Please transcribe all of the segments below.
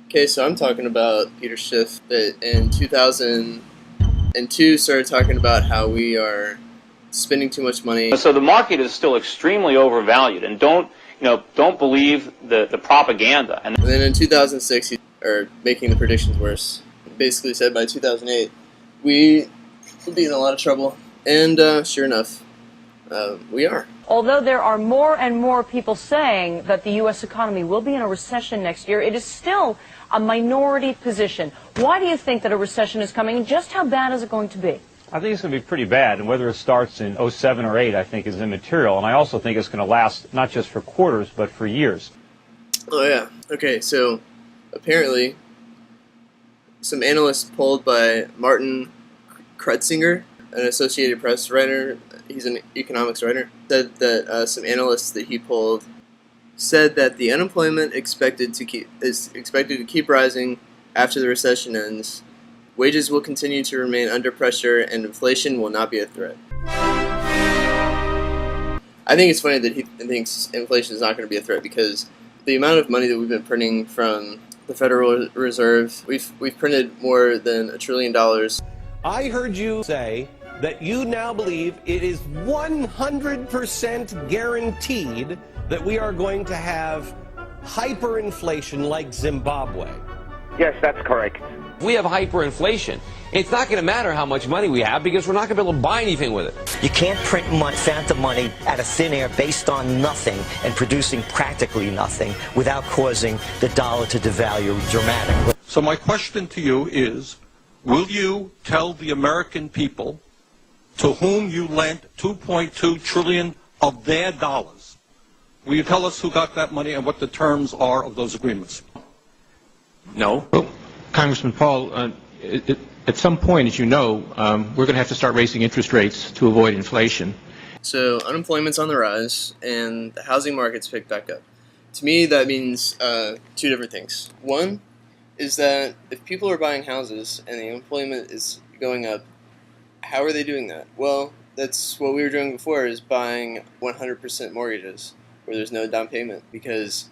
Okay, so I'm talking about Peter Schiff that in 2002 started talking about how we are spending too much money. So the market is still extremely overvalued, and don't believe the propaganda. And then in 2006, making the predictions worse. Basically said by 2008, we would be in a lot of trouble, and sure enough, we are. Although there are more and more people saying that the U.S. economy will be in a recession next year, it is still a minority position. Why do you think that a recession is coming, and just how bad is it going to be? I think it's going to be pretty bad, and whether it starts in 07 or 08, I think is immaterial, and I also think it's going to last not just for quarters, but for years. Oh yeah, okay, so apparently some analysts polled by Martin Kretzinger, an Associated Press writer, he's an economics writer, said that some analysts that he polled said that the unemployment is expected to keep rising after the recession ends. Wages will continue to remain under pressure, and inflation will not be a threat. I think it's funny that he thinks inflation is not going to be a threat, because the amount of money that we've been printing from the Federal Reserve, we've printed more than $1 trillion. I heard you say that you now believe it is 100% guaranteed that we are going to have hyperinflation like Zimbabwe. Yes, that's correct. We have hyperinflation. It's not going to matter how much money we have, because we're not going to be able to buy anything with it. You can't print phantom money out of thin air based on nothing and producing practically nothing without causing the dollar to devalue dramatically. So my question to you is, will you tell the American people to whom you lent $2.2 trillion of their dollars? Will you tell us who got that money and what the terms are of those agreements? No. Well, Congressman Paul, at some point, as you know, we're going to have to start raising interest rates to avoid inflation. So unemployment's on the rise, and the housing market's picked back up. To me, that means two different things. One is that if people are buying houses and the unemployment is going up, how are they doing that? Well, that's what we were doing before, is buying 100% mortgages where there's no down payment, because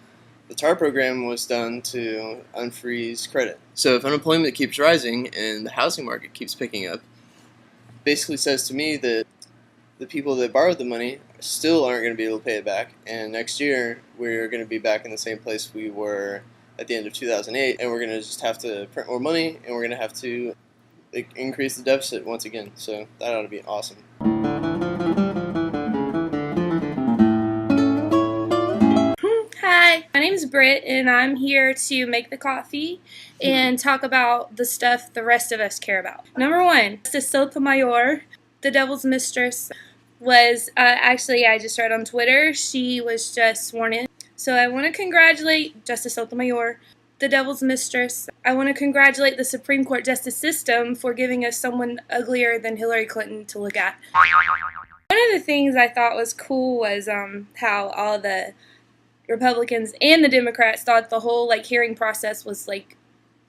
the TAR program was done to unfreeze credit. So if unemployment keeps rising and the housing market keeps picking up, basically says to me that the people that borrowed the money still aren't going to be able to pay it back, and next year we're going to be back in the same place we were at the end of 2008, and we're going to just have to print more money, and we're going to have to increase the deficit once again. So that ought to be awesome. Hi, my name is Britt, and I'm here to make the coffee and talk about the stuff the rest of us care about. Number one, Justice Sotomayor, the devil's mistress, was actually, I just read on Twitter, she was just sworn in. So I want to congratulate Justice Sotomayor, the devil's mistress. I want to congratulate the Supreme Court justice system for giving us someone uglier than Hillary Clinton to look at. One of the things I thought was cool was how all the Republicans and the Democrats thought the whole hearing process was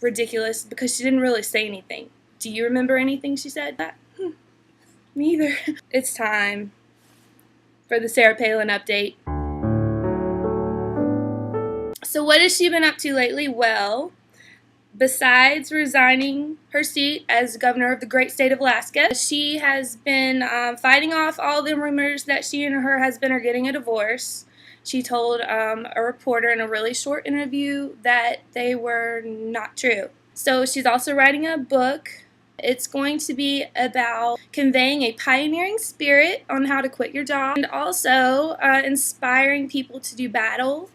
ridiculous because she didn't really say anything. Do you remember anything she said? Me either. It's time for the Sarah Palin update. So what has she been up to lately? Well, besides resigning her seat as governor of the great state of Alaska, she has been fighting off all the rumors that she and her husband are getting a divorce. She told a reporter in a really short interview that they were not true. So she's also writing a book. It's going to be about conveying a pioneering spirit on how to quit your job, and also inspiring people to do battle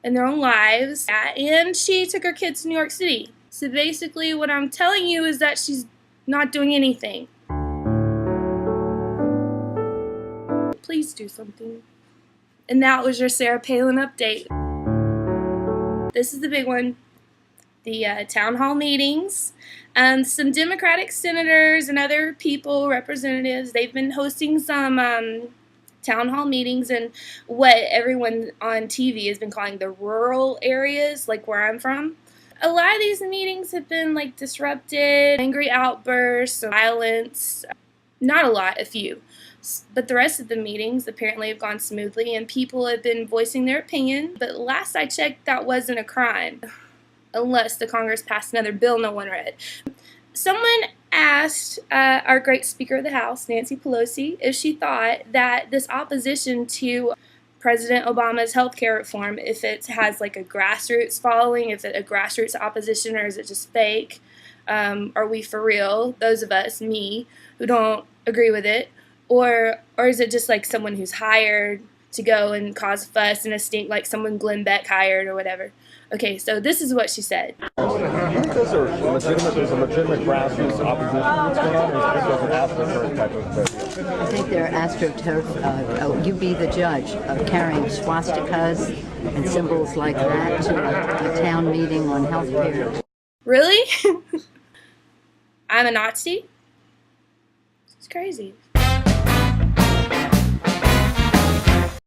in their own lives. And she took her kids to New York City. So basically what I'm telling you is that she's not doing anything. Please do something. And that was your Sarah Palin update. This is the big one. The town hall meetings. Some Democratic senators and other people, representatives, they've been hosting some town hall meetings in what everyone on TV has been calling the rural areas, like where I'm from. A lot of these meetings have been disrupted, angry outbursts, violence. Not a lot, a few. But the rest of the meetings apparently have gone smoothly, and people have been voicing their opinion. But last I checked, that wasn't a crime. unless the Congress passed another bill no one read. Someone asked our great Speaker of the House, Nancy Pelosi, if she thought that this opposition to President Obama's healthcare reform, if it has like a grassroots following, if it's a grassroots opposition, or is it just fake? Are we for real, those of us, me, who don't agree with it? Or is it just like someone who's hired to go and cause fuss and a stink, like someone Glenn Beck hired or whatever? Okay, so this is what she said. There's a legitimate grassroots opposition that's going on, or is this an astroturf type of thing? I think they're astroturf. You be the judge of carrying swastikas and symbols like that to a town meeting on health care. Really? I'm a Nazi? It's crazy.